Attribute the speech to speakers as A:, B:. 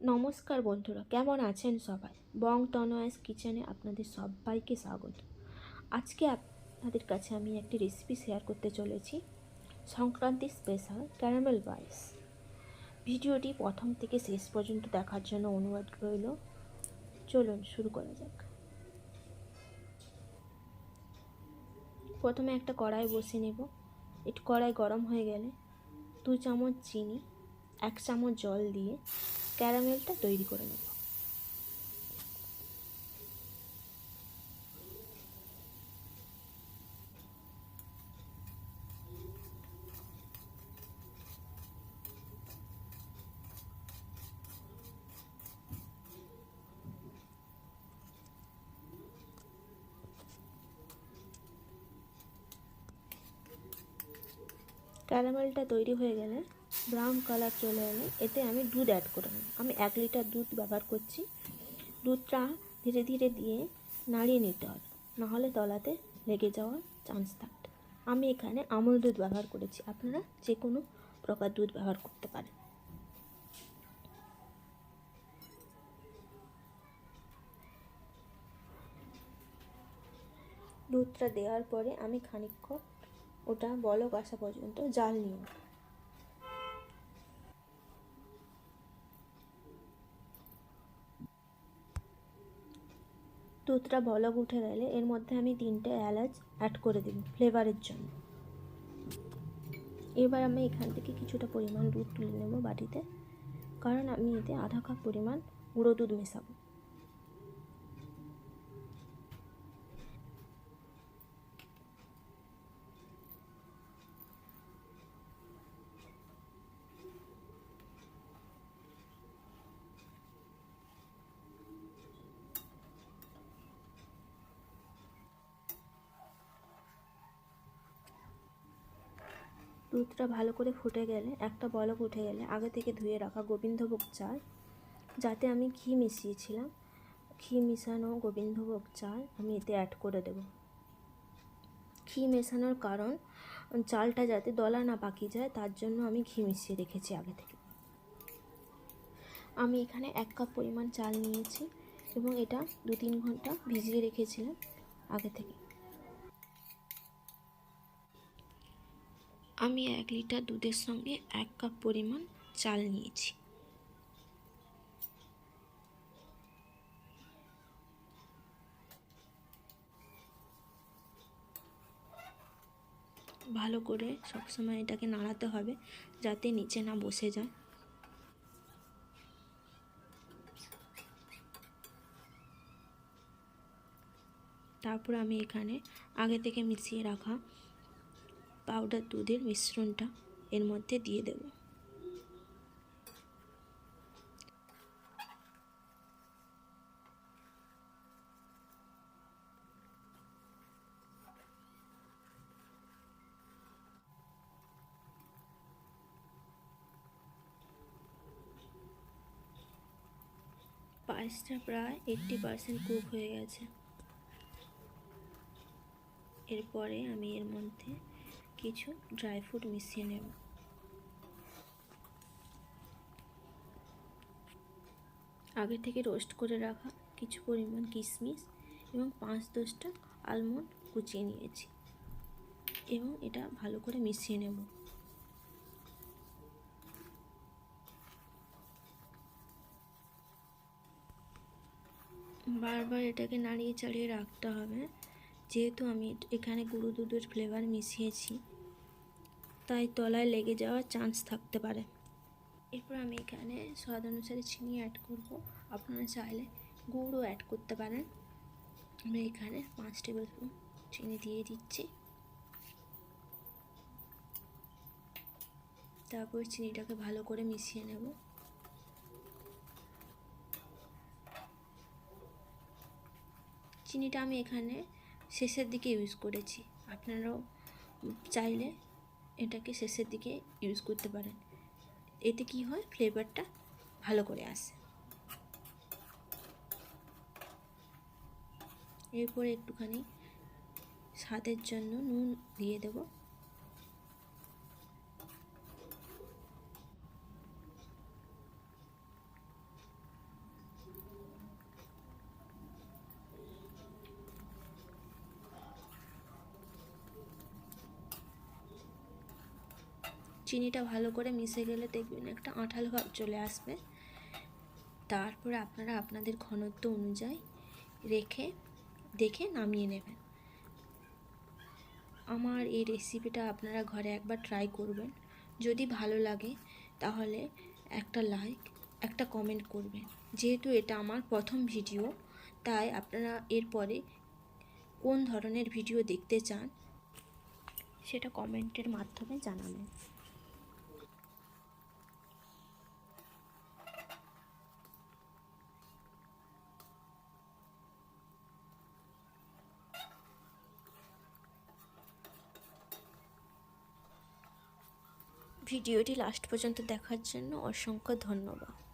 A: নমস্কার বন্ধুরা, কেমন আছেন সবাই? বং তনয়েস কিচেনে আপনাদের সবাইকে স্বাগত। আজকে আপনাদের কাছে আমি একটি রেসিপি শেয়ার করতে চলেছি, সংক্রান্তি স্পেশাল ক্যারামেল পায়েস। ভিডিওটি প্রথম থেকে শেষ পর্যন্ত দেখার জন্য অনুরোধ রইল। চলুন শুরু করা যাক। প্রথমে একটা কড়াই বসিয়ে নেব। একটু কড়াই গরম হয়ে গেলে 2 চামচ চিনি, 1 চামচ জল দিয়ে ক্যারামেলটা তৈরি করে নেব। ক্যারামেলটা তৈরি হয়ে গেলে ব্রাউন কালার চলে এলে এতে আমি দুধ অ্যাড করে নেব। আমি 1 লিটার দুধ ব্যবহার করছি। দুধটা ধীরে ধীরে দিয়ে নাড়িয়ে নিতে হবে, নাহলে তলাতে লেগে যাওয়ার চান্স থাকবে। আমি এখানে আমুল দুধ ব্যবহার করেছি, আপনারা যে কোনো প্রকার দুধ ব্যবহার করতে পারেন। দুধটা দেওয়ার পরে আমি খানিকক্ষণ ওটা বলক আসা পর্যন্ত জাল নিয়ে নেব। দুধটা বলক উঠে গেলে এর মধ্যে আমি 3টে এলাচ অ্যাড করে দেব ফ্লেভারের জন্য। এবার আমি এখান থেকে কিছুটা পরিমাণ দুধ তুলে নেব বাটিতে, কারণ আমি এতে আধা কাপ পরিমাণ গুঁড়ো দুধ মেশাবো। দুধটা ভালো করে ফুটে গেলে, একটা বলক উঠে গেলে আগে থেকে ধুয়ে রাখা গোবিন্দভোগ চাল, যাতে আমি ঘি মিশিয়েছিলাম, ঘি মেশানো গোবিন্দভোগ চাল আমি এতে অ্যাড করে দেব। ঘি মেশানোর কারণ চালটা যাতে দলা না পাকিয়ে যায়, তার জন্য আমি ঘি মিশিয়ে রেখেছি আগে থেকে। আমি এখানে 1 কাপ পরিমাণ চাল নিয়েছি এবং এটা 2-3 ঘন্টা ভিজিয়ে রেখেছিলাম আগে থেকে। আমি 1 লিটার দুধের সঙ্গে 1 কাপ পরিমাণ চাল নিয়েছি। ভালো করে সবসময় এটাকে নাড়াতে হবে যাতে নিচে না বসে যায়। তারপর আমি এখানে আগে থেকে মিশিয়ে রাখা পাউডার দুধের মিশ্রণটা এর মধ্যে দিয়ে দেব। পায়েসটা প্রায় 80% কুক হয়ে গেছে। এরপরে আমি এর মধ্যে কিছু ড্রাই ফ্রুট মিশিয়ে নেব। আগে থেকে রোস্ট করে রাখা কিছু পরিমাণ কিশমিশ এবং 5-10টা আলমন্ড কুচিয়ে নিয়েছি এবং এটা ভালো করে মিশিয়ে নেব। বারবার এটাকে নাড়িয়ে চাড়িয়ে রাখতে হবে, যেহেতু আমি এখানে গুঁড়ো দুধের ফ্লেভার মিশিয়েছি, তাই তলায় লেগে যাওয়ার চান্স থাকতে পারে। এরপর আমি এখানে স্বাদ অনুসারে চিনি অ্যাড করব। আপনারা চাইলে গুড়ও অ্যাড করতে পারেন। আমি এখানে 5 টেবিল স্পুন চিনি দিয়ে দিচ্ছি। তারপর চিনিটাকে ভালো করে মিশিয়ে নেব। চিনিটা আমি এখানে শেষের দিকে ইউজ করেছি, আপনারাও চাইলে এটাকে শেষের দিকে ইউজ করতে পারেন। এতে কি হয়, ফ্লেভারটা ভালো করে আসে। এরপর একটুখানি স্বাদের জন্য নুন দিয়ে দেব। চিনিটা ভালো করে মিশে গেলে দেখবেন একটা আঁঠালো ভাব চলে আসবে। তারপরে আপনারা আপনাদের ঘনত্ব অনুযায়ী দেখে নামিয়ে নেবেন। আমার এই রেসিপিটা আপনারা ঘরে একবার ট্রাই করবেন। যদি ভালো লাগে তাহলে একটা লাইক, একটা কমেন্ট করবেন। যেহেতু এটা আমার প্রথম ভিডিও, তাই আপনারা এরপরে কোন ধরনের ভিডিও দেখতে চান সেটা কমেন্টের মাধ্যমে জানাবেন। ভিডিওটি লাস্ট পর্যন্ত দেখার জন্য অসংখ্য ধন্যবাদ।